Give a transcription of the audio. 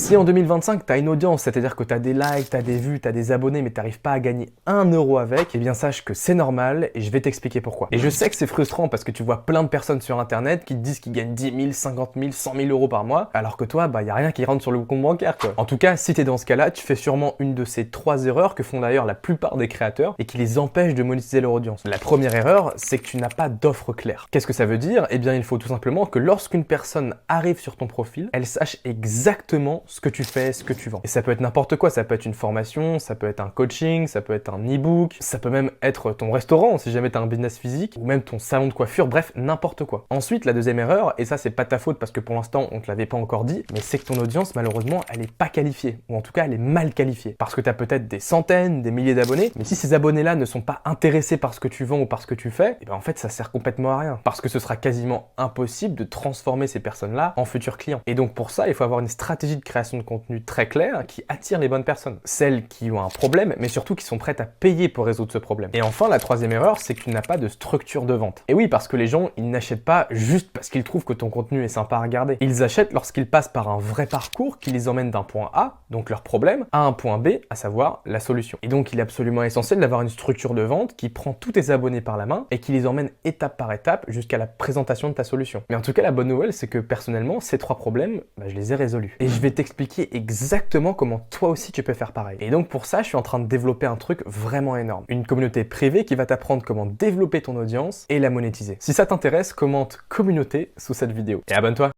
Si en 2025, tu as une audience, c'est-à-dire que tu as des likes, tu as des vues, tu as des abonnés, mais tu n'arrives pas à gagner 1 € avec, eh bien sache que c'est normal et je vais t'expliquer pourquoi. Et je sais que c'est frustrant parce que tu vois plein de personnes sur internet qui te disent qu'ils gagnent 10 000, 50 000, 100 000 € par mois, alors que toi, y a rien qui rentre sur le compte bancaire, quoi. En tout cas, si tu es dans ce cas-là, tu fais sûrement une de ces 3 erreurs que font d'ailleurs la plupart des créateurs et qui les empêchent de monétiser leur audience. La première erreur, c'est que tu n'as pas d'offre claire. Qu'est-ce que ça veut dire? Eh bien, il faut tout simplement que lorsqu'une personne arrive sur ton profil, elle sache exactement ce que tu fais, ce que tu vends. Et ça peut être n'importe quoi, ça peut être une formation, ça peut être un coaching, ça peut être un e-book, ça peut même être ton restaurant si jamais tu as un business physique, ou même ton salon de coiffure, bref, n'importe quoi. Ensuite, la deuxième erreur, et ça c'est pas ta faute parce que pour l'instant on te l'avait pas encore dit, mais c'est que ton audience malheureusement elle est pas qualifiée, ou en tout cas elle est mal qualifiée. Parce que tu as peut-être des centaines, des milliers d'abonnés, mais si ces abonnés-là ne sont pas intéressés par ce que tu vends ou par ce que tu fais, et ben en fait ça sert complètement à rien. Parce que ce sera quasiment impossible de transformer ces personnes-là en futurs clients. Et donc pour ça, il faut avoir une stratégie de création de contenu très claire qui attire les bonnes personnes. Celles qui ont un problème, mais surtout qui sont prêtes à payer pour résoudre ce problème. Et enfin, la troisième erreur, c'est que tu n'as pas de structure de vente. Et oui, parce que les gens, ils n'achètent pas juste parce qu'ils trouvent que ton contenu est sympa à regarder. Ils achètent lorsqu'ils passent par un vrai parcours qui les emmène d'un point A, donc leur problème, à un point B, à savoir la solution. Et donc, il est absolument essentiel d'avoir une structure de vente qui prend tous tes abonnés par la main et qui les emmène étape par étape jusqu'à la présentation de ta solution. Mais en tout cas, la bonne nouvelle, c'est que personnellement, ces 3 problèmes, je les ai résolus. Et je vais t'expliquer exactement comment toi aussi tu peux faire pareil. Et donc pour ça, je suis en train de développer un truc vraiment énorme. Une communauté privée qui va t'apprendre comment développer ton audience et la monétiser. Si ça t'intéresse, commente communauté sous cette vidéo. Et abonne-toi.